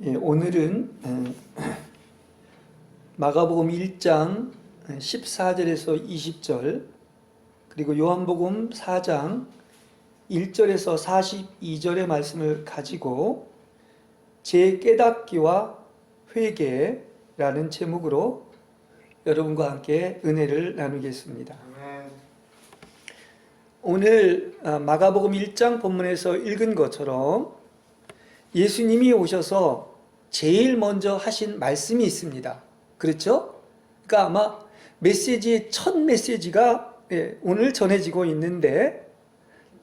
예, 오늘은 마가복음 1장 14절에서 20절 그리고 요한복음 4장 1절에서 42절의 말씀을 가지고 재깨닫기와 회개라는 제목으로 여러분과 함께 은혜를 나누겠습니다. 오늘 마가복음 1장 본문에서 읽은 것처럼 예수님이 오셔서 제일 먼저 하신 말씀이 있습니다. 그렇죠? 그러니까 아마 메시지의 첫 메시지가 오늘 전해지고 있는데,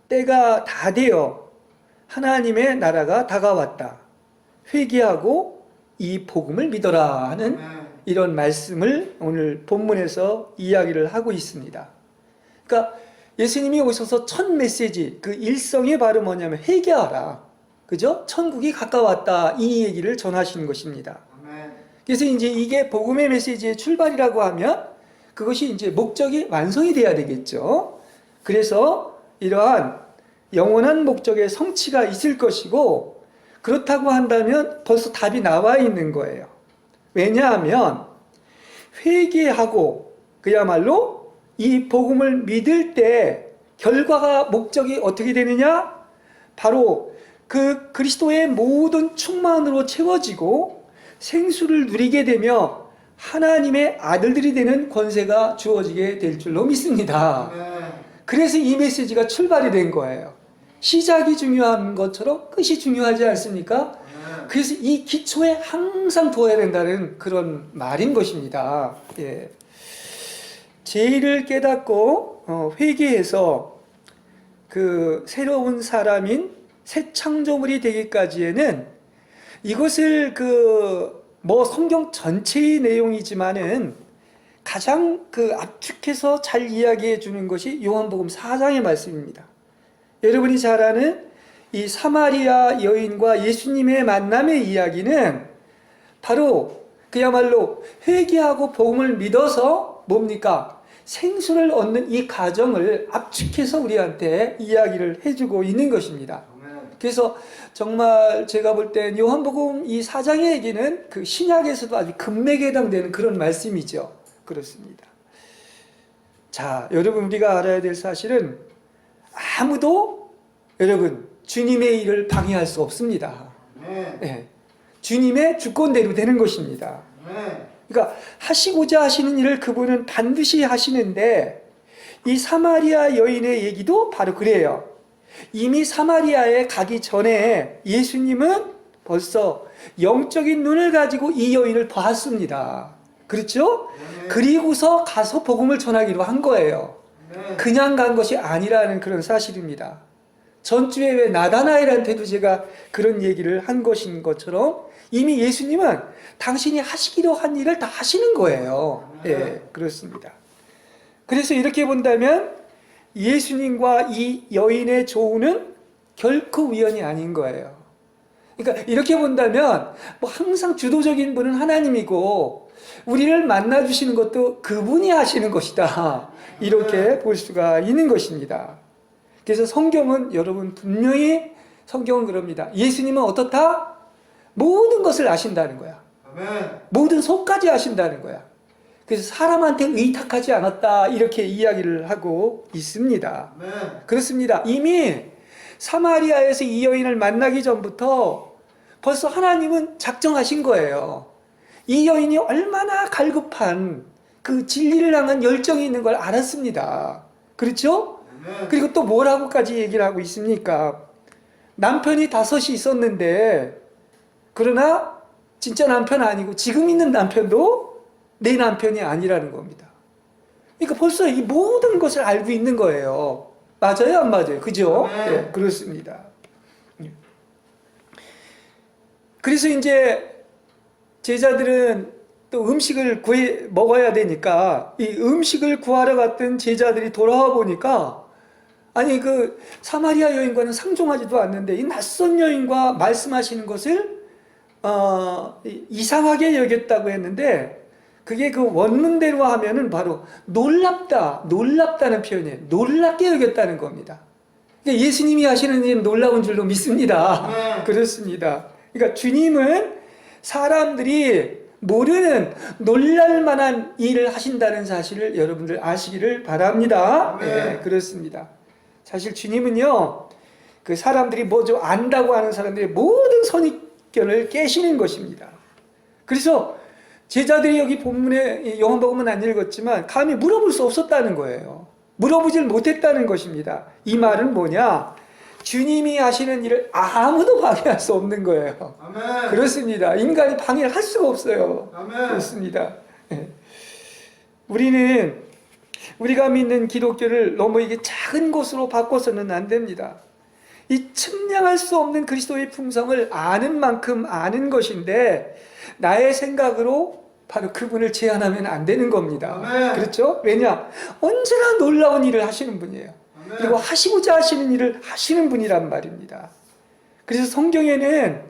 때가 다 되어 하나님의 나라가 다가왔다. 회개하고 이 복음을 믿어라 하는 이런 말씀을 오늘 본문에서 이야기를 하고 있습니다. 그러니까 예수님이 오셔서 첫 메시지, 그 일성이 바로 뭐냐면 회개하라. 그죠? 천국이 가까웠다. 이 얘기를 전하시는 것입니다. 그래서 이제 이게 복음의 메시지의 출발이라고 하면 그것이 이제 목적이 완성이 돼야 되겠죠. 그래서 이러한 영원한 목적의 성취가 있을 것이고, 그렇다고 한다면 벌써 답이 나와 있는 거예요. 왜냐하면 회개하고 그야말로 이 복음을 믿을 때 결과가 목적이 어떻게 되느냐? 바로 그 그리스도의 모든 충만으로 채워지고 생수를 누리게 되며 하나님의 아들들이 되는 권세가 주어지게 될 줄로 믿습니다. 그래서 이 메시지가 출발이 된 거예요. 시작이 중요한 것처럼 끝이 중요하지 않습니까? 그래서 이 기초에 항상 두어야 된다는 그런 말인 것입니다. 예. 죄를 깨닫고 회개해서 그 새로운 사람인 새 창조물이 되기까지에는 이것을 성경 전체의 내용이지만은 가장 압축해서 잘 이야기해 주는 것이 요한복음 4장의 말씀입니다. 여러분이 잘 아는 이 사마리아 여인과 예수님의 만남의 이야기는 바로 그야말로 회개하고 복음을 믿어서 뭡니까? 생수를 얻는 이 과정을 압축해서 우리한테 이야기를 해주고 있는 것입니다. 그래서 정말 제가 볼 땐 요한복음 이 4장의 얘기는 그 신약에서도 아주 금맥에 해당되는 그런 말씀이죠. 그렇습니다. 자, 여러분, 우리가 알아야 될 사실은 아무도 여러분 주님의 일을 방해할 수 없습니다. 네. 주님의 주권대로 되는 것입니다. 그러니까 하시고자 하시는 일을 그분은 반드시 하시는데, 이 사마리아 여인의 얘기도 바로 그래요. 이미 사마리아에 가기 전에 예수님은 벌써 영적인 눈을 가지고 이 여인을 봤습니다. 그렇죠? 그리고서 가서 복음을 전하기로 한 거예요. 그냥 간 것이 아니라는 그런 사실입니다. 전주에 왜 나다나엘한테도 제가 그런 얘기를 한 것인 것처럼 이미 예수님은 당신이 하시기로 한 일을 다 하시는 거예요. 예, 그렇습니다. 그래서 이렇게 본다면 예수님과 이 여인의 조우는 결코 우연이 아닌 거예요. 그러니까 이렇게 본다면 항상 주도적인 분은 하나님이고 우리를 만나주시는 것도 그분이 하시는 것이다. 이렇게 볼 수가 있는 것입니다. 그래서 성경은 여러분 분명히 성경은 그럽니다. 예수님은 어떻다? 모든 것을 아신다는 거야. 모든 속까지 아신다는 거야. 그래서 사람한테 의탁하지 않았다, 이렇게 이야기를 하고 있습니다. 그렇습니다. 이미 사마리아에서 이 여인을 만나기 전부터 벌써 하나님은 작정하신 거예요. 이 여인이 얼마나 갈급한 그 진리를 향한 열정이 있는 걸 알았습니다. 그렇죠? 그리고 또 뭐라고까지 얘기를 하고 있습니까? 남편이 5이 있었는데, 그러나 진짜 남편 아니고 지금 있는 남편도 내 남편이 아니라는 겁니다. 그러니까 벌써 이 모든 것을 알고 있는 거예요. 맞아요, 안 맞아요? 그죠? 네, 그렇습니다. 그래서 이제 제자들은 또 음식을 먹어야 되니까 이 음식을 구하러 갔던 제자들이 돌아와 보니까, 아니 그 사마리아 여인과는 상종하지도 않는데 이 낯선 여인과 말씀하시는 것을 이상하게 여겼다고 했는데, 그게 그 원문대로 하면은 바로 놀랍다는 표현이에요. 놀랍게 여겼다는 겁니다. 그러니까 예수님이 하시는 일 놀라운 줄로 믿습니다. 그렇습니다. 그러니까 주님은 사람들이 모르는 놀랄만한 일을 하신다는 사실을 여러분들 아시기를 바랍니다. 네, 그렇습니다. 사실 주님은요, 그 사람들이 뭐 좀 안다고 하는 사람들의 모든 선입견을 깨시는 것입니다. 그래서 제자들이 여기 본문에 요한복음은 안 읽었지만 감히 물어볼 수 없었다는 거예요. 물어보질 못했다는 것입니다. 이 말은 뭐냐? 주님이 하시는 일을 아무도 방해할 수 없는 거예요. 아멘. 그렇습니다. 인간이 방해를 할 수가 없어요. 아멘. 그렇습니다. 우리가 믿는 기독교를 너무 이게 작은 것으로 바꿔서는 안 됩니다. 이 측량할 수 없는 그리스도의 풍성을 아는 만큼 아는 것인데 나의 생각으로 바로 그분을 제한하면 안 되는 겁니다. 아멘. 그렇죠? 왜냐? 언제나 놀라운 일을 하시는 분이에요. 아멘. 그리고 하시고자 하시는 일을 하시는 분이란 말입니다. 그래서 성경에는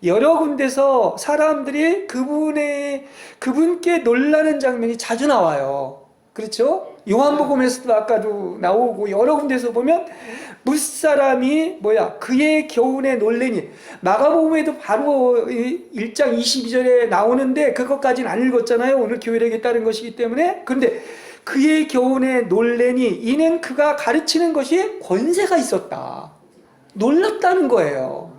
여러 군데서 사람들이 그분께 놀라는 장면이 자주 나와요. 그렇죠? 요한복음에서도 아까도 나오고 여러 군데서 보면 무사람이 그의 교훈에 놀래니, 마가복음에도 바로 1장 22절에 나오는데 그것까지는 안 읽었잖아요. 오늘 교회력에 따른 것이기 때문에. 그런데 그의 교훈에 놀래니 이는 그가 가르치는 것이 권세가 있었다. 놀랍다는 거예요.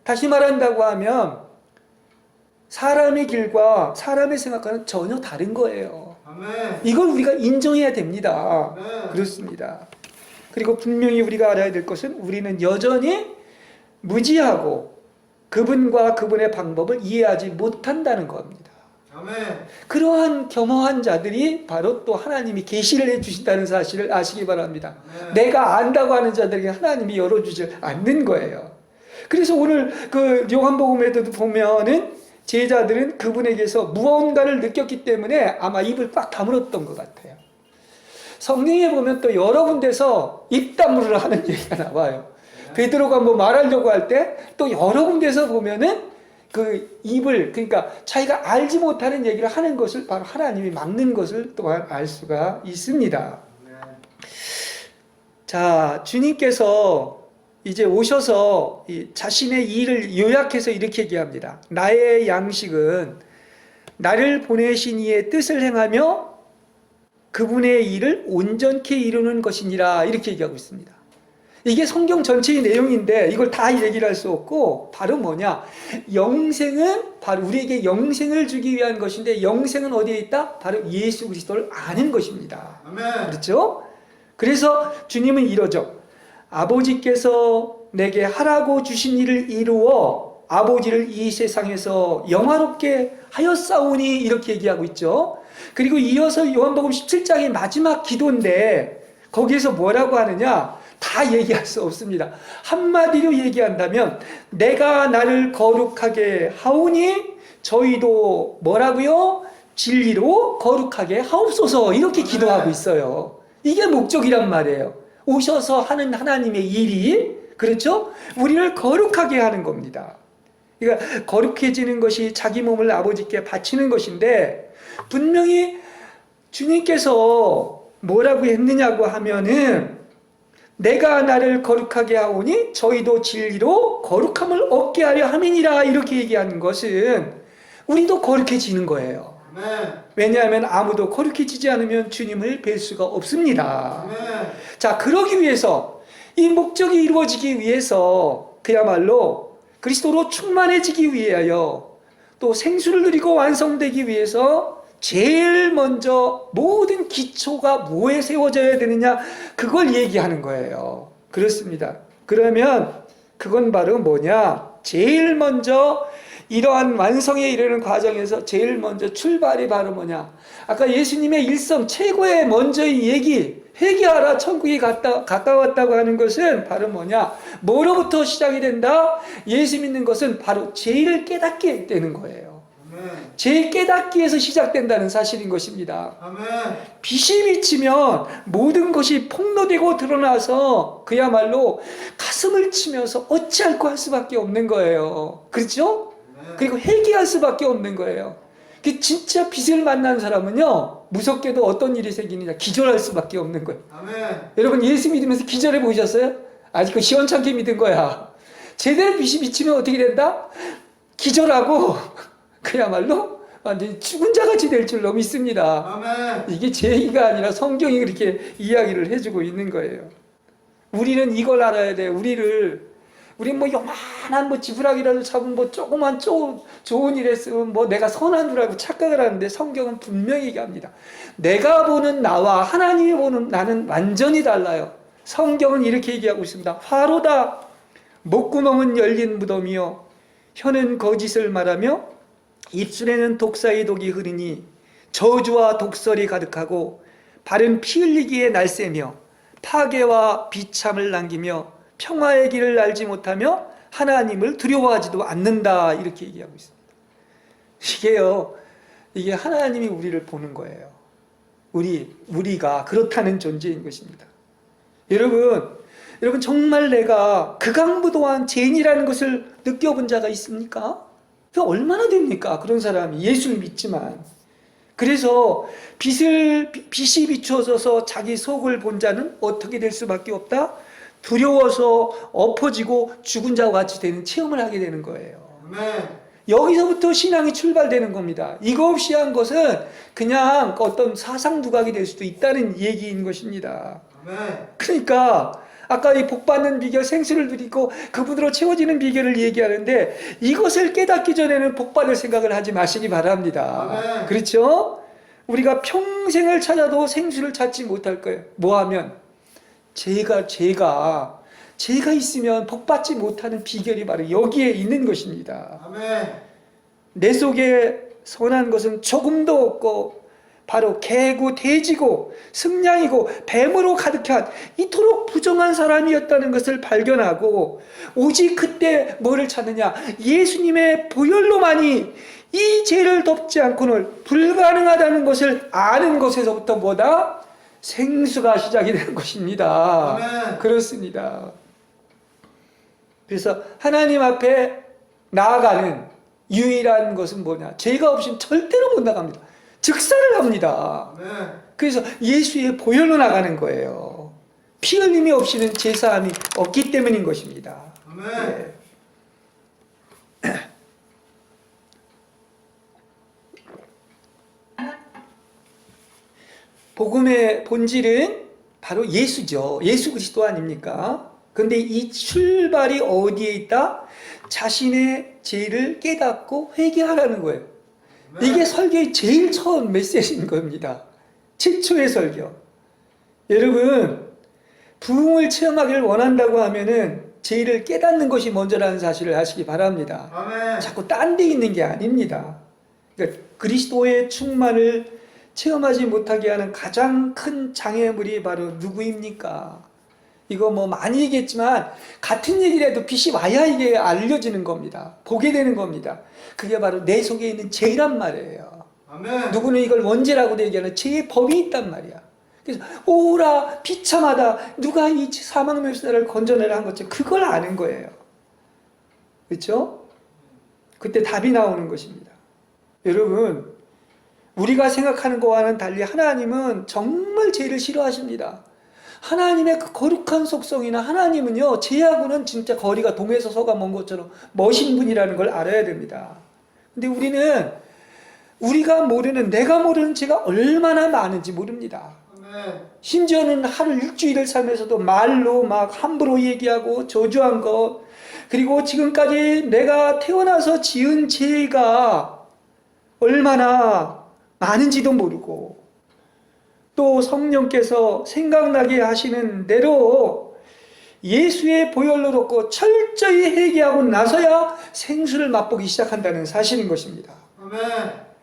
다시 말한다고 하면 사람의 길과 사람의 생각과는 전혀 다른 거예요. 이걸 우리가 인정해야 됩니다. 그렇습니다. 그리고 분명히 우리가 알아야 될 것은 우리는 여전히 무지하고 그분과 그분의 방법을 이해하지 못한다는 겁니다. 그러한 겸허한 자들이 바로 또 하나님이 계시를 해주신다는 사실을 아시기 바랍니다. 내가 안다고 하는 자들에게 하나님이 열어주지 않는 거예요. 그래서 오늘 그 요한복음에도 보면은 제자들은 그분에게서 무언가를 느꼈기 때문에 아마 입을 꽉 다물었던 것 같아요. 성경에 보면 또 여러 군데서 입다물을 하는 얘기가 나와요. 베드로가 뭐 말하려고 할 때 또 여러 군데서 보면은 그 입을, 그러니까 자기가 알지 못하는 얘기를 하는 것을 바로 하나님이 막는 것을 또한 알 수가 있습니다. 자, 주님께서 이제 오셔서 이 자신의 일을 요약해서 이렇게 얘기합니다. 나의 양식은 나를 보내신 이의 뜻을 행하며 그분의 일을 온전케 이루는 것이니라, 이렇게 얘기하고 있습니다. 이게 성경 전체의 내용인데 이걸 다 얘기를 할 수 없고, 바로 뭐냐? 영생은 바로 우리에게 영생을 주기 위한 것인데, 영생은 어디에 있다? 바로 예수 그리스도를 아는 것입니다. 아멘. 그렇죠? 그래서 주님은 이러죠. 아버지께서 내게 하라고 주신 일을 이루어 아버지를 이 세상에서 영화롭게 하였사오니, 이렇게 얘기하고 있죠. 그리고 이어서 요한복음 17장의 마지막 기도인데 거기에서 뭐라고 하느냐? 다 얘기할 수 없습니다. 한마디로 얘기한다면 내가 나를 거룩하게 하오니 저희도 뭐라고요? 진리로 거룩하게 하옵소서, 이렇게 기도하고 있어요. 이게 목적이란 말이에요. 오셔서 하는 하나님의 일이, 그렇죠? 우리를 거룩하게 하는 겁니다. 그러니까 거룩해지는 것이 자기 몸을 아버지께 바치는 것인데, 분명히 주님께서 뭐라고 했느냐고 하면은 내가 나를 거룩하게 하오니 저희도 진리로 거룩함을 얻게 하려 함이니라, 이렇게 얘기하는 것은 우리도 거룩해지는 거예요. 왜냐하면 아무도 거룩해지지 않으면 주님을 뵐 수가 없습니다. 자, 그러기 위해서, 이 목적이 이루어지기 위해서, 그야말로 그리스도로 충만해지기 위하여, 또 생수를 누리고 완성되기 위해서 제일 먼저 모든 기초가 뭐에 세워져야 되느냐, 그걸 얘기하는 거예요. 그렇습니다. 그러면 그건 바로 뭐냐? 제일 먼저 이러한 완성에 이르는 과정에서 제일 먼저 출발이 바로 뭐냐? 아까 예수님의 일성 최고의 먼저의 얘기, 회개하라 천국이 가까웠다고 하는 것은 바로 뭐냐? 뭐로부터 시작이 된다? 예수 믿는 것은 바로 죄를 깨닫게 되는 거예요. 죄 깨닫기에서 시작된다는 사실인 것입니다. 빛이 비치면 모든 것이 폭로되고 드러나서 그야말로 가슴을 치면서 어찌할꼬 할 수밖에 없는 거예요. 그렇죠? 그리고 회개할 수밖에 없는 거예요. 진짜 빛을 만난 사람은요, 무섭게도 어떤 일이 생기느냐? 기절할 수밖에 없는 거예요. 여러분, 예수 믿으면서 기절해 보셨어요? 아직 그 시원찮게 믿은 거야. 제대로 빛이 비치면 어떻게 된다? 기절하고 그야말로 완전히 죽은 자같이 될 줄로 믿습니다. 아멘. 이게 제 얘기가 아니라 성경이 그렇게 이야기를 해주고 있는 거예요. 우리는 이걸 알아야 돼요. 우리 뭐 요만한 뭐 지푸라기라도 잡은 뭐 조그만 좋은 일 했으면 뭐 내가 선한 줄 알고 착각을 하는데 성경은 분명히 얘기합니다. 내가 보는 나와 하나님이 보는 나는 완전히 달라요. 성경은 이렇게 얘기하고 있습니다. 화로다. 목구멍은 열린 무덤이요. 혀는 거짓을 말하며 입술에는 독사의 독이 흐르니 저주와 독설이 가득하고 발은 피 흘리기에 날새며 파괴와 비참을 남기며 평화의 길을 알지 못하며 하나님을 두려워하지도 않는다. 이렇게 얘기하고 있습니다. 이게 하나님이 우리를 보는 거예요. 우리가 그렇다는 존재인 것입니다. 여러분 정말 내가 극악무도한 죄인이라는 것을 느껴본 자가 있습니까? 그 얼마나 됩니까? 그런 사람이 예수를 믿지만. 그래서 빛이 비추어져서 자기 속을 본 자는 어떻게 될 수밖에 없다? 두려워서 엎어지고 죽은 자와 같이 되는 체험을 하게 되는 거예요. 아멘. 여기서부터 신앙이 출발되는 겁니다. 이거 없이 한 것은 그냥 어떤 사상 두각이 될 수도 있다는 얘기인 것입니다. 아멘. 그러니까 아까 이 복받는 비결, 생수를 드리고 그분으로 채워지는 비결을 얘기하는데 이것을 깨닫기 전에는 복받을 생각을 하지 마시기 바랍니다. 아멘. 그렇죠? 우리가 평생을 찾아도 생수를 찾지 못할 거예요. 뭐하면? 죄가 있으면 복받지 못하는 비결이 바로 여기에 있는 것입니다. 아멘. 내 속에 선한 것은 조금도 없고 바로 개고 돼지고 승냥이고 뱀으로 가득한 이토록 부정한 사람이었다는 것을 발견하고 오직 그때 뭐를 찾느냐? 예수님의 보혈로만이 이 죄를 덮지 않고는 불가능하다는 것을 아는 것에서부터 뭐다? 생수가 시작이 되는 것입니다. 아멘. 그렇습니다. 그래서 하나님 앞에 나아가는 유일한 것은 뭐냐? 죄가 없이는 절대로 못 나갑니다. 즉사를 합니다. 아멘. 그래서 예수의 보혈로 나가는 거예요. 피 흘림이 없이는 제사함이 없기 때문인 것입니다. 아멘. 네. 복음의 본질은 바로 예수죠. 예수 그리스도 아닙니까? 그런데 이 출발이 어디에 있다? 자신의 죄를 깨닫고 회개하라는 거예요. 이게 설교의 제일 처음 메시지인 겁니다. 최초의 설교. 여러분, 부흥을 체험하기를 원한다고 하면은 죄를 깨닫는 것이 먼저라는 사실을 아시기 바랍니다. 아멘. 자꾸 딴 데 있는 게 아닙니다. 그러니까 그리스도의 충만을 체험하지 못하게 하는 가장 큰 장애물이 바로 누구입니까? 이거 뭐 많이 얘기했지만 같은 얘기를 해도 빛이 와야 이게 알려지는 겁니다. 보게 되는 겁니다. 그게 바로 내 속에 있는 죄란 말이에요. 아멘. 누구는 이걸 원죄라고도 얘기하는 죄의 법이 있단 말이야. 그래서 오라 비참하다. 누가 이 사망멸사를 건져내라 한 것처럼 그걸 아는 거예요. 그렇죠? 그때 답이 나오는 것입니다. 여러분, 우리가 생각하는 것과는 달리 하나님은 정말 죄를 싫어하십니다. 하나님의 그 거룩한 속성이나 하나님은요, 죄하고는 진짜 거리가 동에서 서가 먼 것처럼 머신 분이라는 걸 알아야 됩니다. 근데 우리가 모르는, 내가 모르는 죄가 얼마나 많은지 모릅니다. 아멘. 심지어는 하루 일주일을 살면서도 말로 막 함부로 얘기하고 저주한 것, 그리고 지금까지 내가 태어나서 지은 죄가 얼마나 많은지도 모르고, 또 성령께서 생각나게 하시는 대로 예수의 보혈로 덮고 철저히 회개하고 나서야 생수를 맛보기 시작한다는 사실인 것입니다. 아멘.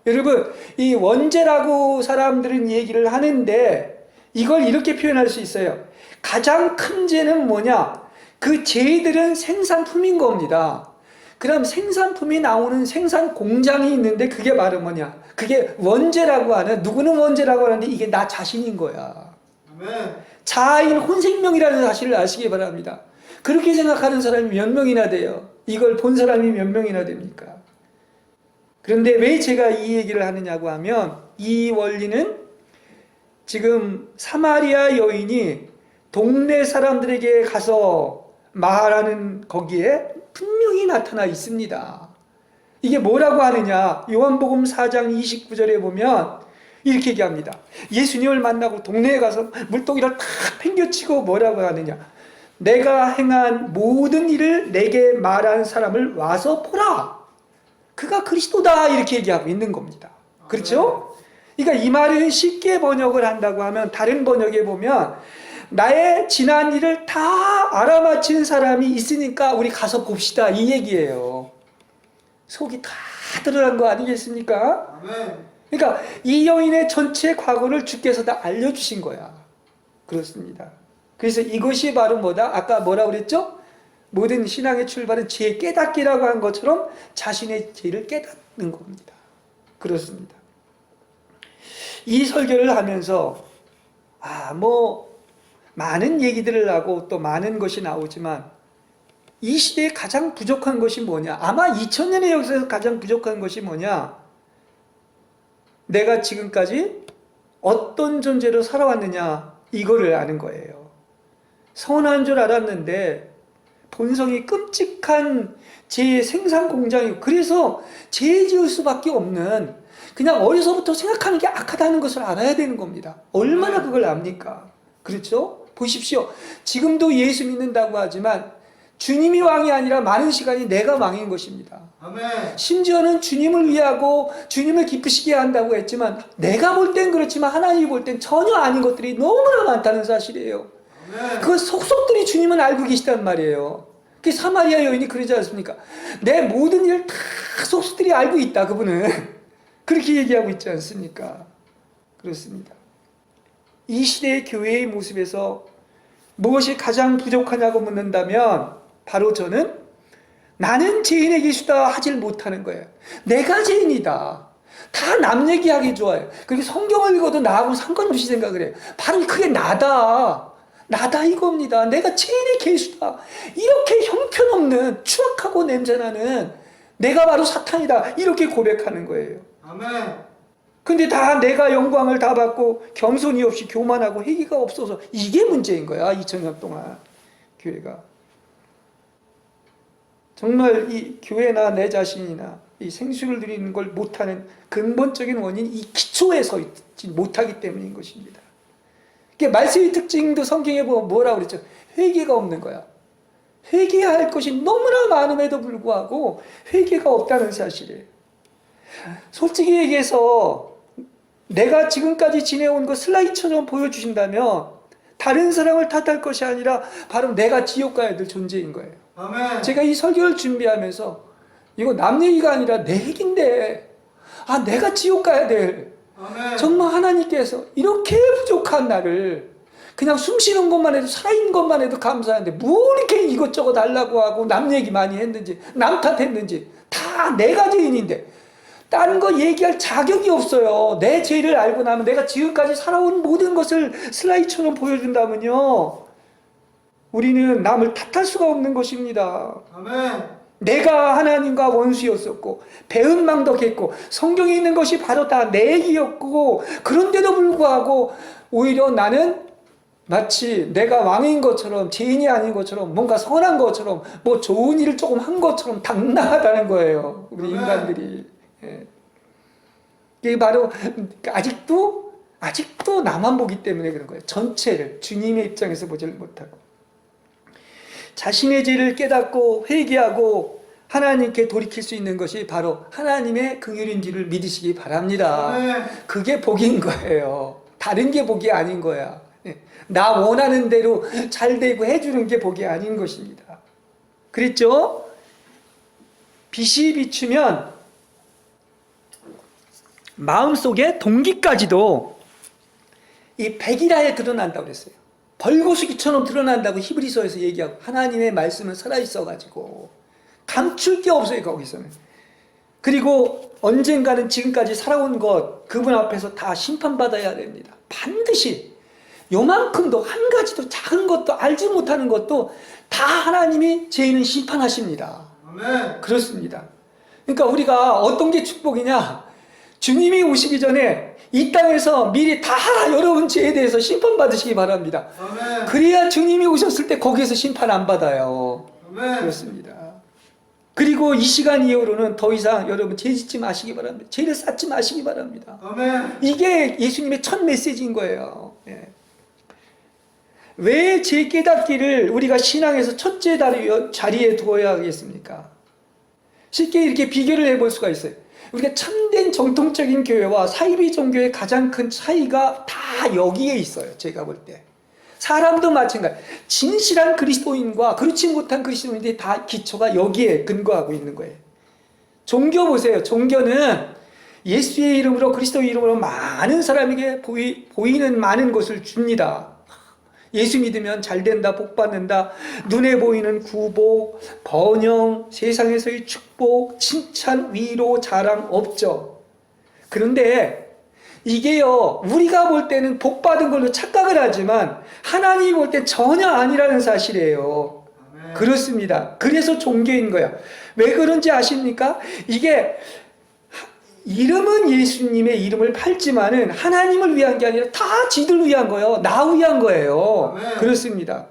여러분, 이 원죄라고 사람들은 얘기를 하는데 이걸 이렇게 표현할 수 있어요. 가장 큰 죄는 뭐냐? 그 죄들은 생산품인 겁니다. 그럼 생산품이 나오는 생산 공장이 있는데 그게 바로 뭐냐? 그게 원죄라고 하는, 누구는 원죄라고 하는데 이게 나 자신인 거야. 아멘. 자아인 혼생명이라는 사실을 아시기 바랍니다. 그렇게 생각하는 사람이 몇 명이나 돼요? 이걸 본 사람이 몇 명이나 됩니까? 그런데 왜 제가 이 얘기를 하느냐고 하면 이 원리는 지금 사마리아 여인이 동네 사람들에게 가서 말하는 거기에 분명히 나타나 있습니다. 이게 뭐라고 하느냐? 요한복음 4장 29절에 보면 이렇게 얘기합니다. 예수님을 만나고 동네에 가서 물동이를 탁 팽겨치고 뭐라고 하느냐? 내가 행한 모든 일을 내게 말한 사람을 와서 보라. 그가 그리스도다. 이렇게 얘기하고 있는 겁니다. 그렇죠? 그러니까 이 말을 쉽게 번역을 한다고 하면 다른 번역에 보면 나의 지난 일을 다 알아맞힌 사람이 있으니까 우리 가서 봅시다. 이 얘기예요. 속이 다 드러난 거 아니겠습니까? 그러니까 이 여인의 전체 과거를 주께서 다 알려주신 거야. 그렇습니다. 그래서 이것이 바로 뭐다? 아까 뭐라고 그랬죠? 모든 신앙의 출발은 죄 깨닫기라고 한 것처럼 자신의 죄를 깨닫는 겁니다. 그렇습니다. 이 설교를 하면서 많은 얘기들을 하고 또 많은 것이 나오지만 이 시대에 가장 부족한 것이 뭐냐? 아마 2000년의 역사에서 가장 부족한 것이 뭐냐? 내가 지금까지 어떤 존재로 살아왔느냐? 이거를 아는 거예요. 선한 줄 알았는데 본성이 끔찍한 제 생산 공장이고, 그래서 죄 지을 수밖에 없는, 그냥 어려서부터 생각하는 게 악하다는 것을 알아야 되는 겁니다. 얼마나 그걸 압니까? 그렇죠? 보십시오. 지금도 예수 믿는다고 하지만 주님이 왕이 아니라 많은 시간이 내가 왕인 것입니다. 아멘. 심지어는 주님을 위하고 주님을 기쁘시게 한다고 했지만 내가 볼 땐 그렇지만 하나님이 볼 땐 전혀 아닌 것들이 너무나 많다는 사실이에요. 아멘. 그 속속들이 주님은 알고 계시단 말이에요. 그 사마리아 여인이 그러지 않습니까? 내 모든 일을 다 속속들이 알고 있다, 그분은. 그렇게 얘기하고 있지 않습니까? 그렇습니다. 이 시대의 교회의 모습에서 무엇이 가장 부족하냐고 묻는다면 바로 저는 나는 죄인의 기수다 하질 못하는 거예요. 내가 죄인이다. 다 남 얘기하기 좋아요. 그렇게 성경을 읽어도 나하고 상관없이 생각을 해요. 바로 그게 나다. 나다 이겁니다. 내가 죄인의 계수다. 이렇게 형편없는 추악하고 냄새나는 내가 바로 사탄이다. 이렇게 고백하는 거예요. 아멘. 근데 다 내가 영광을 다 받고 겸손이 없이 교만하고 회개가 없어서 이게 문제인 거야. 2000년 동안 교회가. 정말 이 교회나 내 자신이나 이 생수를 드리는 걸 못하는 근본적인 원인이 이 기초에 서 있지 못하기 때문인 것입니다. 말씀의 특징도 성경에 보면 뭐라고 그랬죠? 회개가 없는 거야. 회개해야 할 것이 너무나 많음에도 불구하고 회개가 없다는 사실이에요. 솔직히 얘기해서 내가 지금까지 지내온 거 슬라이드처럼 보여주신다면 다른 사람을 탓할 것이 아니라 바로 내가 지옥 가야 될 존재인 거예요. 아멘. 제가 이 설교를 준비하면서 이거 남 얘기가 아니라 내 얘기인데 내가 지옥 가야 될, 아멘. 정말 하나님께서 이렇게 부족한 나를 그냥 숨 쉬는 것만 해도, 살아있는 것만 해도 감사한데 뭐 이렇게 이것저것 달라고 하고 남 얘기 많이 했는지, 남 탓했는지, 다 내가 죄인인데 다른 거 얘기할 자격이 없어요. 내 죄를 알고 나면, 내가 지금까지 살아온 모든 것을 슬라이드처럼 보여준다면요, 우리는 남을 탓할 수가 없는 것입니다. 아멘. 내가 하나님과 원수였었고 배은망덕했고 성경에 있는 것이 바로 다 내 얘기였고, 그런데도 불구하고 오히려 나는 마치 내가 왕인 것처럼, 죄인이 아닌 것처럼, 뭔가 선한 것처럼, 뭐 좋은 일을 조금 한 것처럼 당당하다는 거예요. 우리 인간들이. 이게 바로 아직도 나만 보기 때문에 그런 거예요. 전체를 주님의 입장에서 보지를 못하고, 자신의 죄를 깨닫고 회개하고 하나님께 돌이킬 수 있는 것이 바로 하나님의 긍휼인지를 믿으시기 바랍니다. 그게 복인 거예요. 다른 게 복이 아닌 거야. 나 원하는 대로 잘 되고 해주는 게 복이 아닌 것입니다. 그랬죠? 빛이 비추면 마음속의 동기까지도 이 백일하에 드러난다고 그랬어요. 벌거숭이처럼 드러난다고 히브리서에서 얘기하고, 하나님의 말씀은 살아있어가지고 감출 게 없어요, 거기서는. 그리고 언젠가는 지금까지 살아온 것, 그분 앞에서 다 심판받아야 됩니다. 반드시. 요만큼도, 한 가지도, 작은 것도, 알지 못하는 것도 다 하나님이 죄인은 심판하십니다. 아멘. 그렇습니다. 그러니까 우리가 어떤 게 축복이냐, 주님이 오시기 전에 이 땅에서 미리 다 여러분 죄에 대해서 심판받으시기 바랍니다. 아멘. 그래야 주님이 오셨을 때 거기에서 심판 안 받아요. 아멘. 그렇습니다. 그리고 이 시간 이후로는 더 이상 여러분 죄 짓지 마시기 바랍니다. 죄를 쌓지 마시기 바랍니다. 아멘. 이게 예수님의 첫 메시지인 거예요. 예. 왜 죄 깨닫기를 우리가 신앙에서 첫째 자리에 두어야 하겠습니까? 쉽게 이렇게 비교를 해볼 수가 있어요. 우리가 참된 정통적인 교회와 사이비 종교의 가장 큰 차이가 다 여기에 있어요. 제가 볼 때. 사람도 마찬가지. 진실한 그리스도인과 그렇지 못한 그리스도인들이 다 기초가 여기에 근거하고 있는 거예요. 종교 보세요. 종교는 예수의 이름으로 그리스도의 이름으로 많은 사람에게 보이는 많은 것을 줍니다. 예수 믿으면 잘 된다, 복 받는다, 눈에 보이는 구복, 번영, 세상에서의 축복, 칭찬, 위로, 자랑 없죠. 그런데 이게요, 우리가 볼 때는 복 받은 걸로 착각을 하지만 하나님이 볼 때 전혀 아니라는 사실이에요. 아멘. 그렇습니다. 그래서 종교인 거야. 왜 그런지 아십니까? 이게 이름은 예수님의 이름을 팔지만은 하나님을 위한 게 아니라 다 지들 위한 거예요. 나 위한 거예요. 아멘. 그렇습니다.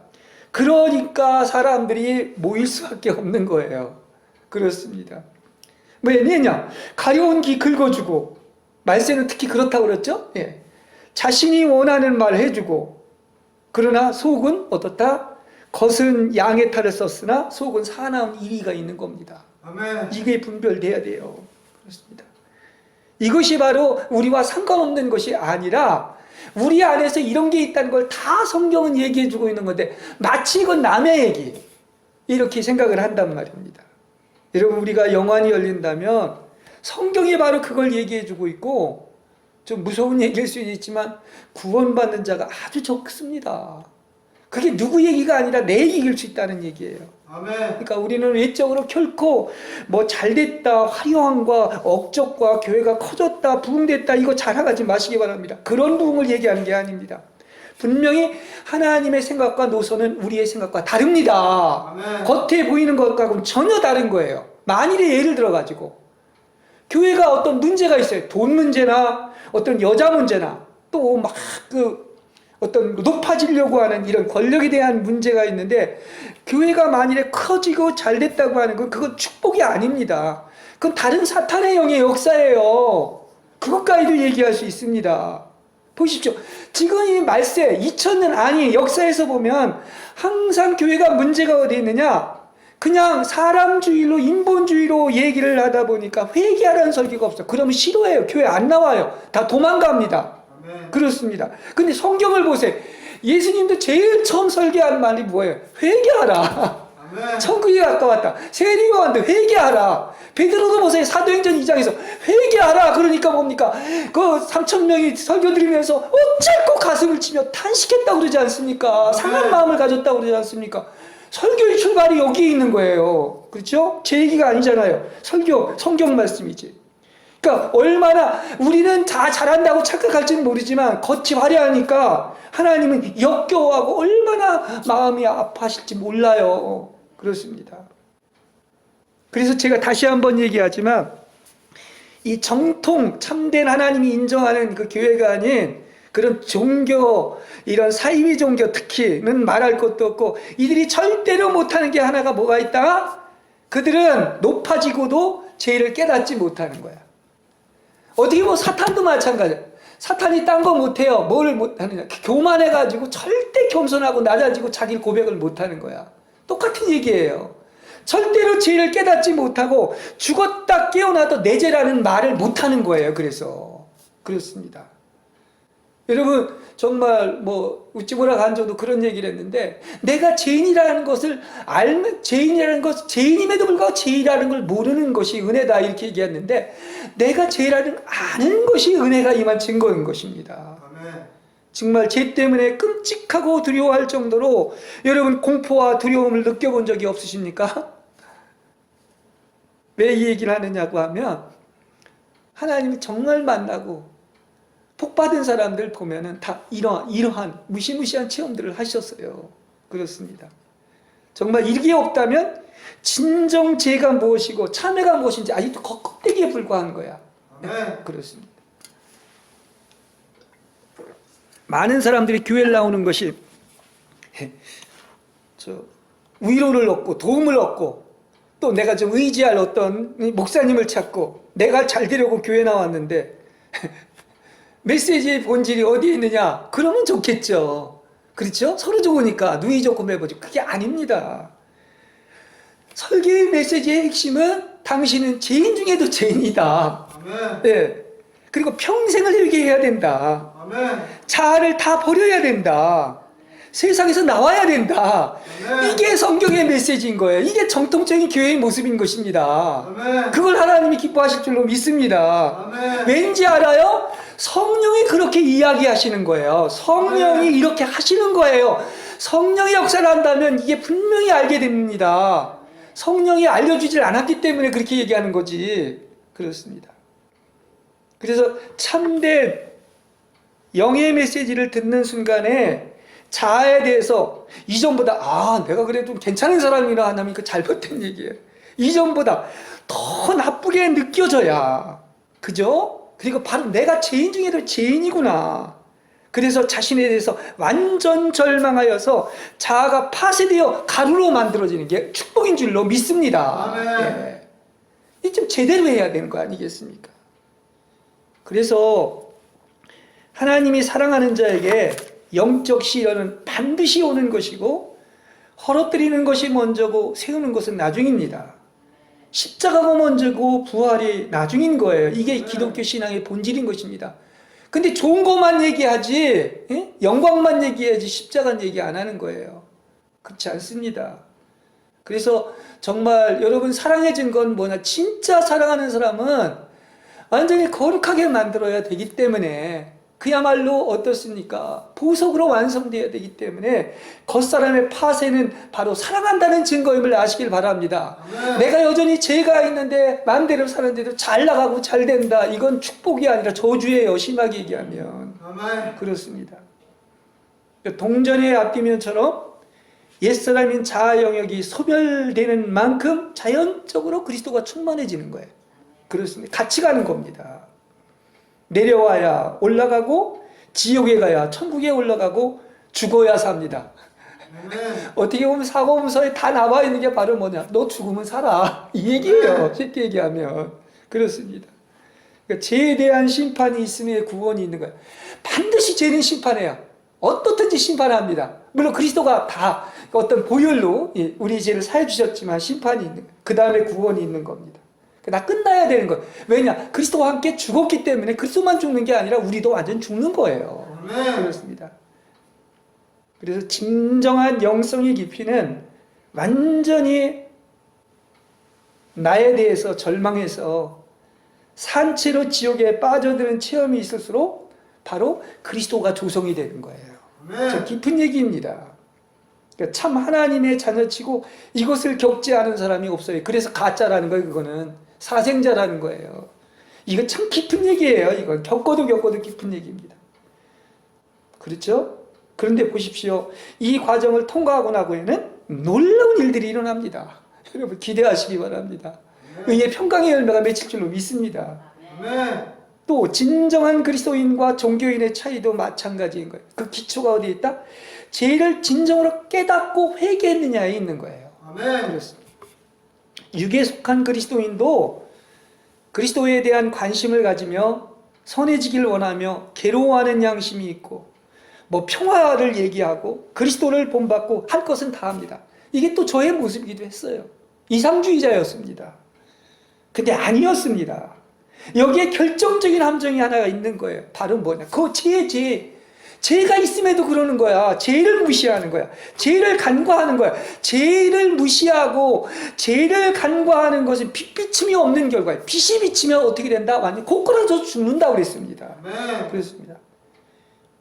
그러니까 사람들이 모일 수밖에 없는 거예요. 그렇습니다. 왜냐? 가려운 기 긁어주고, 말세는 특히 그렇다고 그랬죠? 예. 자신이 원하는 말 해주고, 그러나 속은 어떻다? 겉은 양의 탈을 썼으나 속은 사나운 이리가 있는 겁니다. 아멘. 이게 분별돼야 돼요. 그렇습니다. 이것이 바로 우리와 상관없는 것이 아니라 우리 안에서 이런 게 있다는 걸 다 성경은 얘기해 주고 있는 건데 마치 이건 남의 얘기 이렇게 생각을 한단 말입니다. 여러분 우리가 영안이 열린다면 성경이 바로 그걸 얘기해 주고 있고 좀 무서운 얘기일 수 있지만 구원받는 자가 아주 적습니다. 그게 누구 얘기가 아니라 내 얘기일 수 있다는 얘기예요. 아멘. 그러니까 우리는 외적으로 결코 뭐 잘됐다, 화려함과 억적과 교회가 커졌다, 부흥됐다 이거 자랑하지 마시기 바랍니다. 그런 부흥을 얘기하는 게 아닙니다. 분명히 하나님의 생각과 노선은 우리의 생각과 다릅니다. 아멘. 겉에 보이는 것과는 전혀 다른 거예요. 만일에 예를 들어가지고 교회가 어떤 문제가 있어요. 돈 문제나 어떤 여자 문제나 또 막 어떤 높아지려고 하는 이런 권력에 대한 문제가 있는데 교회가 만일에 커지고 잘 됐다고 하는 건 그건 축복이 아닙니다. 그건 다른 사탄의 영의 역사예요. 그것까지도 얘기할 수 있습니다. 보십시오. 지금 이 말세 2000년 아니 역사에서 보면 항상 교회가 문제가 어디 있느냐? 그냥 사람주의로 인본주의로 얘기를 하다 보니까 회개하라는 설교가 없어. 그러면 싫어해요. 교회 안 나와요. 다 도망갑니다. 아멘. 그렇습니다. 근데 성경을 보세요. 예수님도 제일 처음 설교한 말이 뭐예요? 회개하라. 아멘. 천국이 가까웠다. 세리요한도 회개하라. 베드로도 보세요. 사도행전 2장에서 회개하라. 그러니까 뭡니까? 그 3,000명이 설교 들으면서 어쩔 가슴을 치며 탄식했다고 그러지 않습니까? 상한 마음을 가졌다고 그러지 않습니까? 설교의 출발이 여기에 있는 거예요. 그렇죠? 제 얘기가 아니잖아요. 설교, 성경 말씀이지. 그러니까 얼마나 우리는 다 잘한다고 착각할지는 모르지만 겉이 화려하니까 하나님은 역겨워하고 얼마나 마음이 아파하실지 몰라요. 그렇습니다. 그래서 제가 다시 한번 얘기하지만 이 정통 참된 하나님이 인정하는 그 교회가 아닌 그런 종교, 이런 사이비 종교 특히는 말할 것도 없고 이들이 절대로 못하는 게 하나가 뭐가 있다? 그들은 높아지고도 죄를 깨닫지 못하는 거야. 어떻게 보면 사탄도 마찬가지야. 사탄이 딴 거 못해요. 뭘 못하느냐. 교만해가지고 절대 겸손하고 낮아지고 자기 고백을 못하는 거야. 똑같은 얘기예요. 절대로 죄를 깨닫지 못하고 죽었다 깨어나도 내 죄라는 말을 못하는 거예요. 그래서 그렇습니다. 여러분 정말 뭐 우찌보라 간저도 그런 얘기를 했는데 내가 죄인이라는 것을 알면 죄인임에도 불구하고 죄라는 걸 모르는 것이 은혜다 이렇게 얘기했는데 내가 죄라는 아는 것이 은혜가 임한 증거인 것입니다. 아멘. 정말 죄 때문에 끔찍하고 두려워할 정도로 여러분 공포와 두려움을 느껴본 적이 없으십니까? 왜 이 얘기를 하느냐고 하면 하나님이 정말 만나고 복받은 사람들 보면은 다 이러한 무시무시한 체험들을 하셨어요. 그렇습니다. 정말 이게 없다면 진정 죄가 무엇이고 참회가 무엇인지 아직도 껍데기에 불과한 거야. 아멘. 그렇습니다. 많은 사람들이 교회를 나오는 것이 위로를 얻고 도움을 얻고 또 내가 좀 의지할 어떤 목사님을 찾고 내가 잘 되려고 교회 나왔는데 메시지의 본질이 어디에 있느냐? 그러면 좋겠죠. 그렇죠? 서로 좋으니까 누이 좋고 매보지. 그게 아닙니다. 설계의 메시지의 핵심은 당신은 죄인 중에도 죄인이다. 아멘. 네. 그리고 평생을 회개해야 된다. 아멘. 자아를 다 버려야 된다. 세상에서 나와야 된다. 아멘. 이게 성경의 메시지인 거예요. 이게 정통적인 교회의 모습인 것입니다. 아멘. 그걸 하나님이 기뻐하실 줄로 믿습니다. 아멘. 왠지 알아요? 성령이 그렇게 이야기하시는 거예요. 성령이 아멘. 이렇게 하시는 거예요. 성령의 역사를 한다면 이게 분명히 알게 됩니다. 성령이 알려주질 않았기 때문에 그렇게 얘기하는 거지. 그렇습니다. 그래서 참된 영의 메시지를 듣는 순간에 자아에 대해서 이전보다 내가 그래도 괜찮은 사람이라 하면 그 잘못된 얘기예요. 이전보다 더 나쁘게 느껴져야, 그죠? 그리고 바로 내가 죄인 중에도 죄인이구나. 그래서 자신에 대해서 완전 절망하여서 자아가 파쇄되어 가루로 만들어지는 게 축복인 줄로 믿습니다. 아멘. 이 좀 제대로 해야 되는 거 아니겠습니까? 그래서 하나님이 사랑하는 자에게 영적 시련은 반드시 오는 것이고 헐어뜨리는 것이 먼저고 세우는 것은 나중입니다. 십자가가 먼저고 부활이 나중인 거예요. 이게 기독교 신앙의 본질인 것입니다. 근데 좋은 것만 얘기하지, 영광만 얘기하지 십자가는 얘기 안 하는 거예요. 그렇지 않습니다. 그래서 정말 여러분 사랑해진 건 뭐냐? 진짜 사랑하는 사람은 완전히 거룩하게 만들어야 되기 때문에 그야말로 어떻습니까? 보석으로 완성되어야 되기 때문에 겉사람의 파쇄는 바로 사랑한다는 증거임을 아시길 바랍니다. 아멘. 내가 여전히 죄가 있는데 마음대로 사는데도 잘 나가고 잘 된다. 이건 축복이 아니라 저주예요. 심하게 얘기하면. 아멘. 그렇습니다. 동전의 앞뒤면처럼 옛사람인 자아 영역이 소멸되는 만큼 자연적으로 그리스도가 충만해지는 거예요. 그렇습니다. 같이 가는 겁니다. 내려와야 올라가고 지옥에 가야 천국에 올라가고 죽어야 삽니다. 아멘. 어떻게 보면 사고문서에 다 나와 있는 게 바로 뭐냐? 너 죽으면 살아. 이 얘기예요. 쉽게 얘기하면. 그렇습니다. 그러니까 죄에 대한 심판이 있음에 구원이 있는 거예요. 반드시 죄는 심판해요. 어떻든지 심판합니다. 물론 그리스도가 다 어떤 보혈로 우리 죄를 사해 주셨지만 심판이 있는 거예요. 그 다음에 구원이 있는 겁니다. 나 끝나야 되는 거예요. 왜냐? 그리스도와 함께 죽었기 때문에 그리스도만 죽는 게 아니라 우리도 완전 죽는 거예요. 아멘. 그렇습니다. 그래서 진정한 영성의 깊이는 완전히 나에 대해서 절망해서 산채로 지옥에 빠져드는 체험이 있을수록 바로 그리스도가 조성이 되는 거예요. 저 아멘. 깊은 얘기입니다. 그러니까 참 하나님의 자녀치고 이것을 겪지 않은 사람이 없어요. 그래서 가짜라는 거예요. 그거는 사생자라는 거예요. 이거 참 깊은 얘기예요. 이건 겪어도 깊은 얘기입니다. 그렇죠? 그런데 보십시오. 이 과정을 통과하고 나고에는 놀라운 일들이 일어납니다. 여러분 기대하시기 바랍니다. 의의 평강의 열매가 맺힐 줄로 믿습니다. 아멘. 또 진정한 그리스도인과 종교인의 차이도 마찬가지인 거예요. 그 기초가 어디에 있다? 죄를 진정으로 깨닫고 회개했느냐에 있는 거예요. 아멘. 그렇습니다. 육에 속한 그리스도인도 그리스도에 대한 관심을 가지며 선해지길 원하며 괴로워하는 양심이 있고 뭐 평화를 얘기하고 그리스도를 본받고 할 것은 다 합니다. 이게 또 저의 모습이기도 했어요. 이상주의자였습니다. 근데 아니었습니다. 여기에 결정적인 함정이 하나가 있는 거예요. 바로 뭐냐? 그 죄가 있음에도 그러는 거야. 죄를 무시하는 거야. 죄를 간과하는 거야. 죄를 무시하고 죄를 간과하는 것은 빛비침이 없는 결과예요. 빛이 비치면 어떻게 된다? 완전 고꾸라져 죽는다고 그랬습니다. 아멘. 그렇습니다.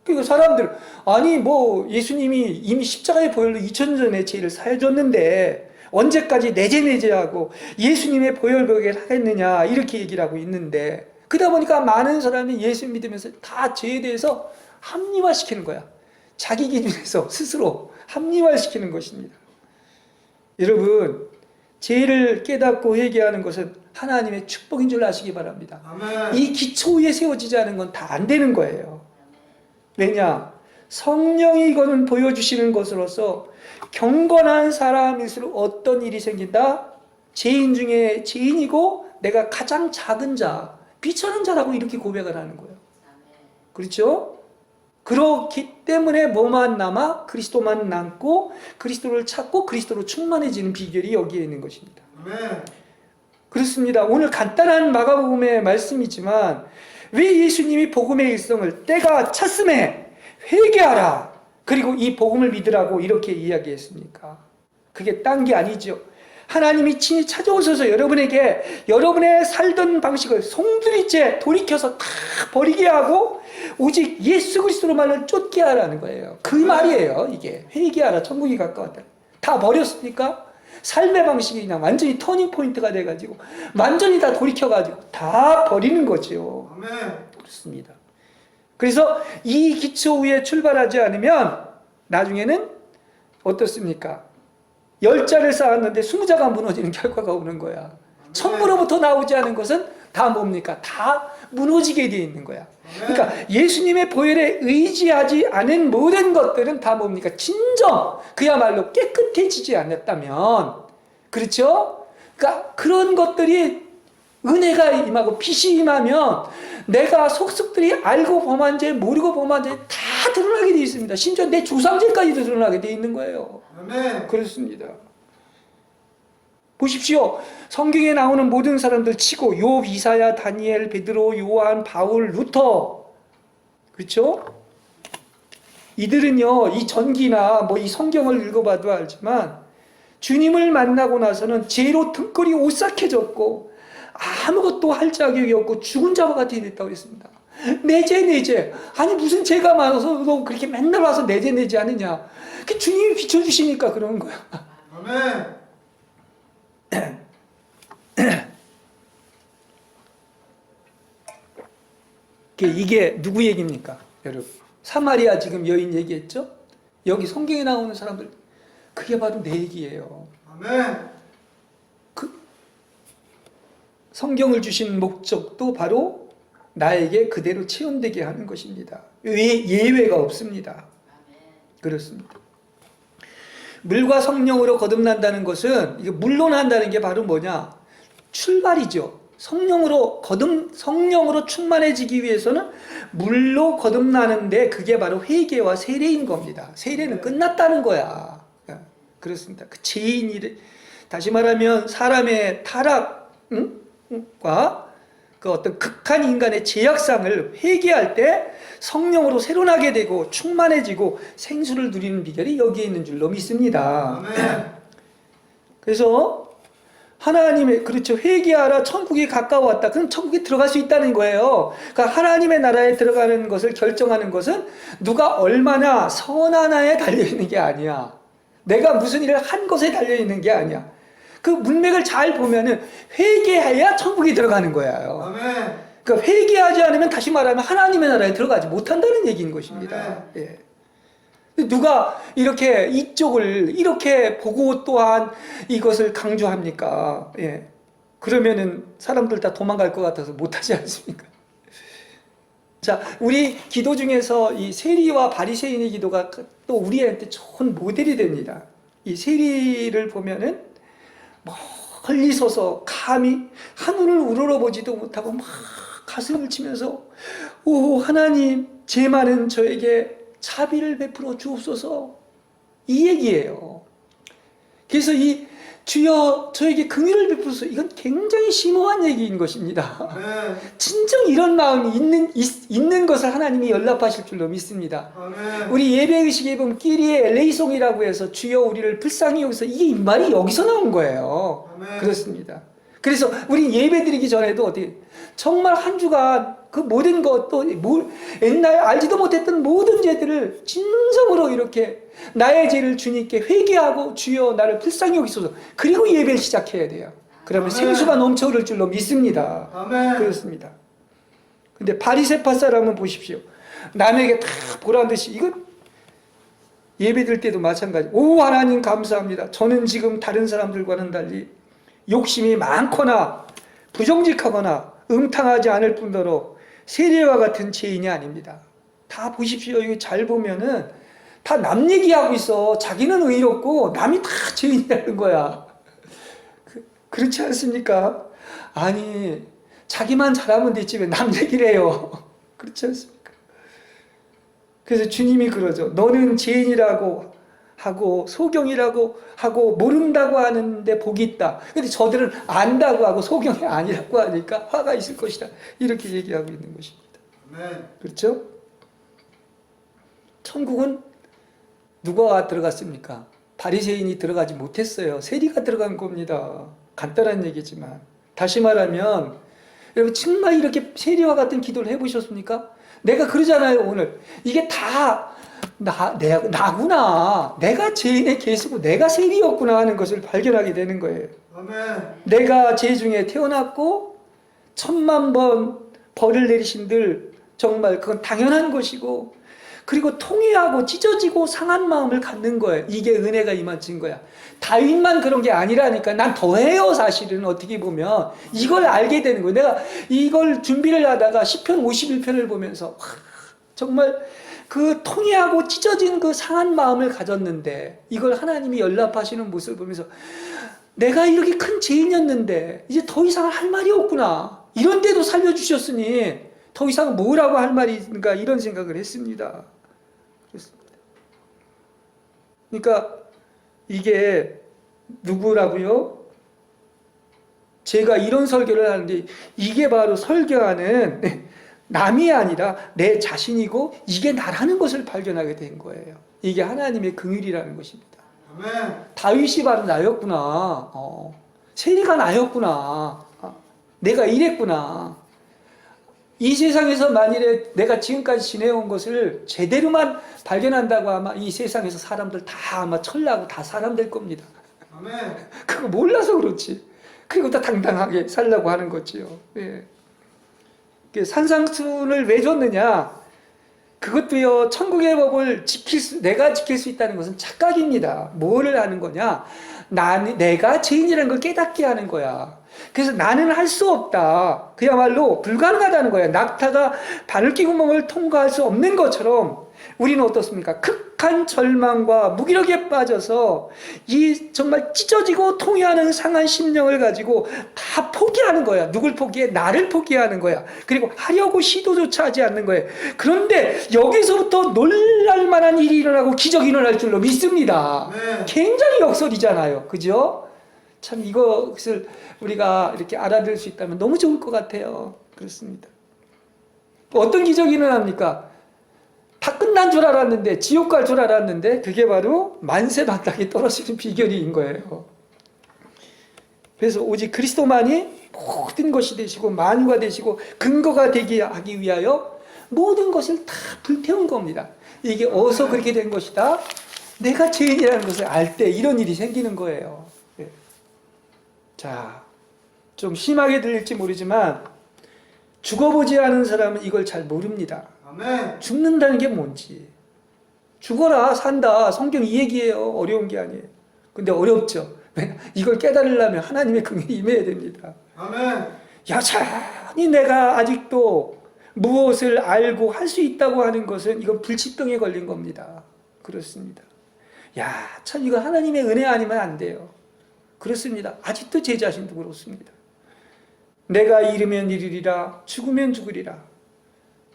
그리고 사람들 아니 뭐 예수님이 이미 십자가의 보혈로 2000년 전에 죄를 사해줬는데 언제까지 내재하고 예수님의 보혈벽에 하겠느냐 이렇게 얘기를 하고 있는데 그러다 보니까 많은 사람이 예수 믿으면서 다 죄에 대해서 합리화시키는 거야. 자기 기준에서 스스로 합리화시키는 것입니다. 여러분 죄를 깨닫고 회개하는 것은 하나님의 축복인 줄 아시기 바랍니다. 아멘. 이 기초 위에 세워지지 않은 건 다 안 되는 거예요. 왜냐? 성령이 이거는 보여주시는 것으로서 경건한 사람일수록 어떤 일이 생긴다? 죄인 중에 죄인이고 내가 가장 작은 자, 비천한 자라고 이렇게 고백을 하는 거예요. 그렇죠? 그렇기 때문에 뭐만 남아? 그리스도만 남고 그리스도를 찾고 그리스도로 충만해지는 비결이 여기에 있는 것입니다. 아멘. 그렇습니다. 오늘 간단한 마가복음의 말씀이지만 왜 예수님이 복음의 일성을 때가 찼음에 회개하라, 그리고 이 복음을 믿으라고 이렇게 이야기했습니까? 그게 딴 게 아니죠. 하나님이 친히 찾아오셔서 여러분에게 여러분의 살던 방식을 송두리째 돌이켜서 다 버리게 하고 오직 예수 그리스도로만을 쫓게 하라는 거예요. 그 말이에요. 이게 회개하라, 천국이 가까웠다. 다 버렸습니까? 삶의 방식이 그냥 완전히 터닝 포인트가 돼가지고 완전히 다 돌이켜가지고 다 버리는 거죠. 아멘. 그렇습니다. 그래서 이 기초 위에 출발하지 않으면 나중에는 어떻습니까? 10자를 쌓았는데 20자가 무너지는 결과가 오는 거야. 천부로부터 나오지 않은 것은 다 뭡니까? 다 무너지게 되어 있는 거야. 그러니까 예수님의 보혈에 의지하지 않은 모든 것들은 다 뭡니까? 진정 그야말로 깨끗해지지 않았다면, 그렇죠? 그러니까 그런 것들이 은혜가 임하고 빛이 임하면 내가 속속들이 알고 범한 죄, 모르고 범한 죄 다 드러나게 되어 있습니다. 심지어 내 조상죄까지도 드러나게 되어 있는 거예요. 아멘. 그렇습니다. 보십시오. 성경에 나오는 모든 사람들 치고 욥, 이사야, 다니엘, 베드로, 요한, 바울, 루터, 그렇죠? 이들은요, 이 전기나 뭐 이 성경을 읽어봐도 알지만 주님을 만나고 나서는 죄로 등골이 오싹해졌고 아무것도 할 자격이 없고 죽은 자와 같이 됐다고 했습니다. 내 죄. 아니 무슨 죄가 많아서 너 그렇게 맨날 와서 내 죄 하느냐. 그 주님이 비춰주시니까 그러는 거야. 아멘. 이게 누구 얘기입니까? 여러분, 사마리아 지금 여인 얘기했죠? 여기 성경에 나오는 사람들, 그게 바로 내 얘기예요. 아멘. 그 성경을 주신 목적도 바로 나에게 그대로 체험되게 하는 것입니다. 예외가 없습니다. 그렇습니다. 물과 성령으로 거듭난다는 것은, 이게 물로 난다는 게 바로 뭐냐? 출발이죠. 성령으로 충만해지기 위해서는 물로 거듭나는데 그게 바로 회개와 세례인 겁니다. 세례는 끝났다는 거야. 그렇습니다. 그 죄인이, 다시 말하면 사람의 타락과 그 어떤 극한 인간의 죄악상을 회개할 때 성령으로 새로 나게 되고 충만해지고 생수를 누리는 비결이 여기에 있는 줄로 믿습니다. 아멘. 그래서 하나님의, 그렇죠, 회개하라, 천국이 가까웠다. 그럼 천국에 들어갈 수 있다는 거예요. 그러니까 하나님의 나라에 들어가는 것을 결정하는 것은 누가 얼마나 선하나에 달려있는 게 아니야. 내가 무슨 일을 한 것에 달려있는 게 아니야. 그 문맥을 잘 보면은 회개해야 천국에 들어가는 거예요. 아멘. 그러니까 회개하지 않으면 다시 말하면 하나님의 나라에 들어가지 못한다는 얘기인 것입니다. 예. 누가 이렇게 이쪽을 이렇게 보고 또한 이것을 강조합니까? 예. 그러면은 사람들 다 도망갈 것 같아서 못하지 않습니까? 자, 우리 기도 중에서 이 세리와 바리새인의 기도가 또 우리한테 좋은 모델이 됩니다. 이 세리를 보면은 멀리 서서 감히 하늘을 우러러보지도 못하고 막 가슴을 치면서, 오 하나님, 죄 많은 저에게 자비를 베풀어 주옵소서, 이 얘기예요. 그래서 이 주여 저에게 긍휼을 베푸소서, 이건 굉장히 심오한 얘기인 것입니다. 아멘. 진정 이런 마음이 있는 것을 하나님이 연락하실 줄로 믿습니다. 아멘. 우리 예배의식에 보면 끼리의 엘레이송이라고 해서 주여 우리를 불쌍히 여기서, 이 말이 여기서 나온 거예요. 아멘. 그렇습니다. 그래서 우리 예배 드리기 전에도 어떻게 정말 한 주간 그 모든 것도 옛날에 알지도 못했던 모든 죄들을 진정으로 이렇게 나의 죄를 주님께 회개하고 주여 나를 불쌍히 여기소서, 그리고 예배를 시작해야 돼요. 그러면 아멘. 생수가 넘쳐 흐를 줄로 믿습니다. 아멘. 그렇습니다. 근데 바리새파 사람은 보십시오. 남에게 다 보란 듯이, 이건 예배 드릴 때도 마찬가지. 오 하나님 감사합니다. 저는 지금 다른 사람들과는 달리 욕심이 많거나 부정직하거나 음탕하지 않을 뿐더러 세리와 같은 죄인이 아닙니다. 다 보십시오. 이거 잘 보면은 다 남 얘기하고 있어. 자기는 의롭고 남이 다 죄인이라는 거야. 그렇지 않습니까? 아니, 자기만 잘하면 됐지 왜 남 얘기를 해요? 그렇지 않습니까? 그래서 주님이 그러죠. 너는 죄인이라고 하고 소경이라고 하고 모른다고 하는데 복이 있다. 근데 저들은 안다고 하고 소경이 아니라고 하니까 화가 있을 것이다. 이렇게 얘기하고 있는 것입니다. 아멘. 그렇죠? 천국은 누가 들어갔습니까? 바리새인이 들어가지 못했어요. 세리가 들어간 겁니다. 간단한 얘기지만 다시 말하면 여러분 정말 이렇게 세리와 같은 기도를 해보셨습니까? 내가 그러잖아요. 오늘 이게 다 나구나. 내가 죄인의 계수고 내가 세리였구나 하는 것을 발견하게 되는 거예요. 아멘. 내가 죄 중에 태어났고 1000만 번 벌을 내리신들 정말 그건 당연한 것이고, 그리고 통회하고 찢어지고 상한 마음을 갖는 거예요. 이게 은혜가 임한 증거야. 다윗만 그런 게 아니라니까. 난 더해요. 사실은 어떻게 보면 이걸 알게 되는 거예요. 내가 이걸 준비를 하다가 시편 51편을 보면서 와, 정말 그 통회하고 찢어진 그 상한 마음을 가졌는데 이걸 하나님이 연락하시는 모습을 보면서 내가 이렇게 큰 죄인이었는데 이제 더 이상 할 말이 없구나. 이런데도 살려주셨으니 더 이상 뭐라고 할 말이 있는가, 이런 생각을 했습니다. 그러니까 이게 누구라고요? 제가 이런 설교를 하는데 이게 바로 설교하는 남이 아니라 내 자신이고 이게 나라는 것을 발견하게 된 거예요. 이게 하나님의 긍휼이라는 것입니다. 아멘. 다윗이 바로 나였구나. 세리가 나였구나. 내가 이랬구나. 이 세상에서 만일에 내가 지금까지 지내온 것을 제대로만 발견한다고 아마 이 세상에서 사람들 다 아마 철나고 다 사람 될 겁니다. 아멘. 그거 몰라서 그렇지. 그리고 다 당당하게 살려고 하는 거지요. 예. 산상수훈을 왜 줬느냐? 그것도요, 천국의 법을 내가 지킬 수 있다는 것은 착각입니다. 뭐를 하는 거냐? 내가 죄인이라는 걸 깨닫게 하는 거야. 그래서 나는 할 수 없다. 그야말로 불가능하다는 거야. 낙타가 바늘귀 구멍을 통과할 수 없는 것처럼 우리는 어떻습니까? 극한 절망과 무기력에 빠져서 이 정말 찢어지고 통해하는 상한 심령을 가지고 다 포기하는 거야. 누굴 포기해? 나를 포기하는 거야. 그리고 하려고 시도조차 하지 않는 거예요. 그런데 여기서부터 놀랄 만한 일이 일어나고 기적이 일어날 줄로 믿습니다. 네. 굉장히 역설이잖아요. 그죠? 참 이것을 우리가 이렇게 알아들을 수 있다면 너무 좋을 것 같아요. 그렇습니다. 어떤 기적이 일어납니까? 다 끝난 줄 알았는데, 지옥 갈 줄 알았는데 그게 바로 만세방탕이 떨어지는 비결인 거예요. 그래서 오직 그리스도만이 모든 것이 되시고 만유가 되시고 근거가 되게 하기 위하여 모든 것을 다 불태운 겁니다. 이게 어디서 그렇게 된 것이다? 내가 죄인이라는 것을 알 때 이런 일이 생기는 거예요. 자, 좀 심하게 들릴지 모르지만 죽어보지 않은 사람은 이걸 잘 모릅니다. 아멘. 죽는다는 게 뭔지. 죽어라 산다, 성경 이 얘기예요. 어려운 게 아니에요. 근데 어렵죠. 이걸 깨달으려면 하나님의 긍휼이 임해야 됩니다. 아멘. 여전히 내가 아직도 무엇을 알고 할 수 있다고 하는 것은 이건 불치병에 걸린 겁니다. 그렇습니다. 야, 참 이거 하나님의 은혜 아니면 안 돼요. 그렇습니다. 아직도 제 자신도 그렇습니다. 내가 이르면 이르리라, 죽으면 죽으리라.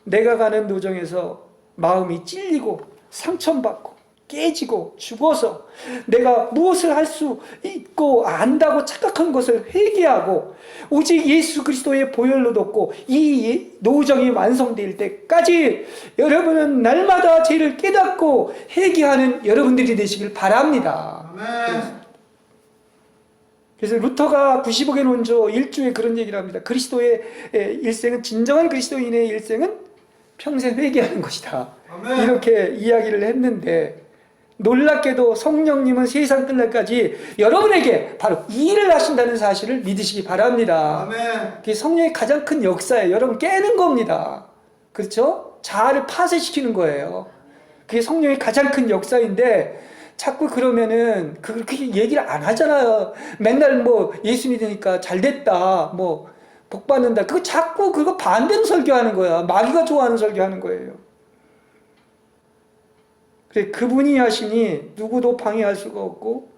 내가 가는 도정에서 마음이 찔리고 상처받고 깨지고 죽어서 내가 무엇을 할 수 있고 안다고 착각한 것을 회개하고 오직 예수 그리스도의 보혈로 덮고 이 노정이 완성될 때까지 여러분은 날마다 죄를 깨닫고 회개하는 여러분들이 되시길 바랍니다. 아멘. 그래서 루터가 90억의 논조 1주에 그런 얘기를 합니다. 그리스도의 일생은, 진정한 그리스도인의 일생은 평생 회개하는 것이다. 아멘. 이렇게 이야기를 했는데, 놀랍게도 성령님은 세상 끝날까지 여러분에게 바로 이 일을 하신다는 사실을 믿으시기 바랍니다. 아멘. 그게 성령의 가장 큰 역사예요. 여러분 깨는 겁니다. 그렇죠? 자아를 파쇄시키는 거예요. 그게 성령의 가장 큰 역사인데 자꾸 그러면은 그렇게 얘기를 안 하잖아요. 맨날 뭐 예수 믿으니까 잘 됐다, 뭐 복 받는다. 그거 자꾸 그거 반대로 설교하는 거야. 마귀가 좋아하는 설교하는 거예요. 그래, 그분이 하시니 누구도 방해할 수가 없고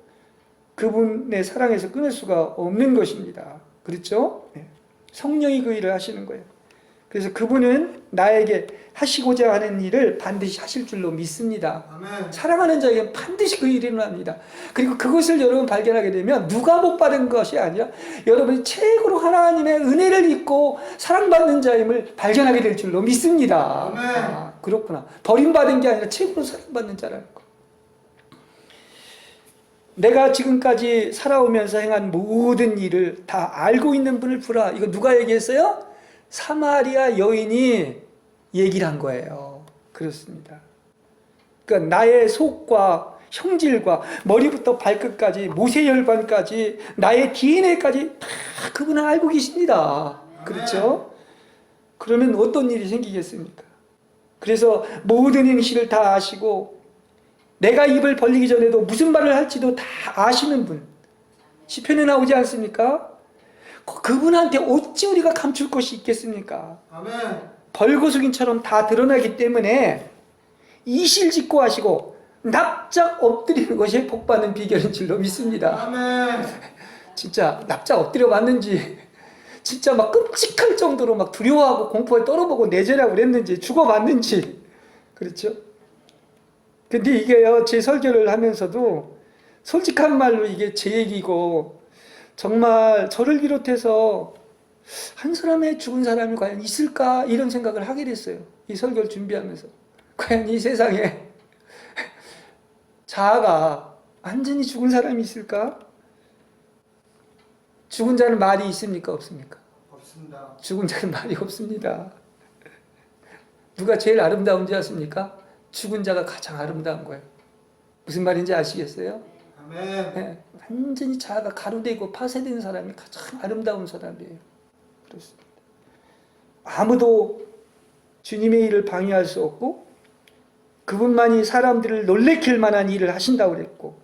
그분의 사랑에서 끊을 수가 없는 것입니다. 그렇죠? 네. 성령이 그 일을 하시는 거예요. 그래서 그분은 나에게 하시고자 하는 일을 반드시 하실 줄로 믿습니다. 아멘. 사랑하는 자에게는 반드시 그 일이 일어납니다. 그리고 그것을 여러분 발견하게 되면 누가 복 받은 것이 아니라 여러분이 최고로 하나님의 은혜를 입고 사랑받는 자임을 발견하게 될 줄로 믿습니다. 아멘. 아, 그렇구나. 버림받은 게 아니라 최고로 사랑받는 자라는 거. 내가 지금까지 살아오면서 행한 모든 일을 다 알고 있는 분을 부라. 이거 누가 얘기했어요? 사마리아 여인이 얘기를 한 거예요. 그렇습니다. 그러니까 나의 속과 형질과 머리부터 발끝까지 모세혈관까지 나의 DNA까지 다 그분은 알고 계십니다. 그렇죠? 그러면 어떤 일이 생기겠습니까? 그래서 모든 행실을 다 아시고 내가 입을 벌리기 전에도 무슨 말을 할지도 다 아시는 분. 시편에 나오지 않습니까? 그분한테 어찌 우리가 감출 것이 있겠습니까? 아멘. 벌거숭이처럼 다 드러나기 때문에 이실직고하시고 납작 엎드리는 것이 복받는 비결인 줄로 믿습니다. 아멘. 진짜 납작 엎드려 봤는지 진짜 막 끔찍할 정도로 막 두려워하고 공포에 떨어보고 내재라고 그랬는지 죽어봤는지 그렇죠? 근데 이게요 제 설교를 하면서도 솔직한 말로 이게 제 얘기고 정말 저를 비롯해서 한 사람의 죽은 사람이 과연 있을까 이런 생각을 하게 됐어요. 이 설교를 준비하면서 과연 이 세상에 자아가 완전히 죽은 사람이 있을까? 죽은 자는 말이 있습니까? 없습니까? 없습니다. 죽은 자는 말이 없습니다. 누가 제일 아름다운지 아십니까? 죽은 자가 가장 아름다운 거예요. 무슨 말인지 아시겠어요? 아멘. 네, 완전히 자아가 가루되고 파쇄된 사람이 가장 아름다운 사람이에요. 그렇습니다. 아무도 주님의 일을 방해할 수 없고 그분만이 사람들을 놀래킬 만한 일을 하신다고 그랬고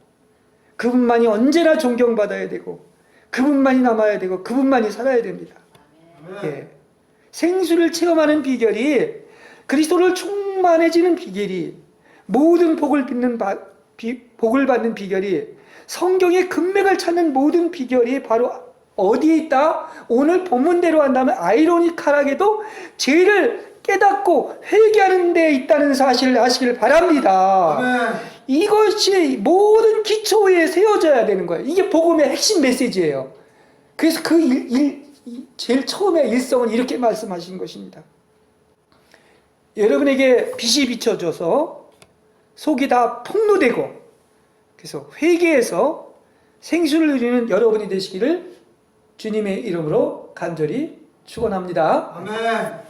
그분만이 언제나 존경받아야 되고 그분만이 남아야 되고 그분만이 살아야 됩니다. 아멘. 예. 생수를 체험하는 비결이 그리스도를 충만해지는 비결이 모든 복을 받는 비결이 성경의 금맥을 찾는 모든 비결이 바로 어디에 있다? 오늘 본문대로 한다면 아이러니컬하게도 죄를 깨닫고 회개하는 데 있다는 사실을 아시길 바랍니다. 아멘. 이것이 모든 기초에 세워져야 되는 거예요. 이게 복음의 핵심 메시지예요. 그래서 제일 처음에 일성은 이렇게 말씀하신 것입니다. 여러분에게 빛이 비춰져서 속이 다 폭로되고 그래서 회개해서 생수를 누리는 여러분이 되시기를 주님의 이름으로 간절히 축원합니다. 아멘.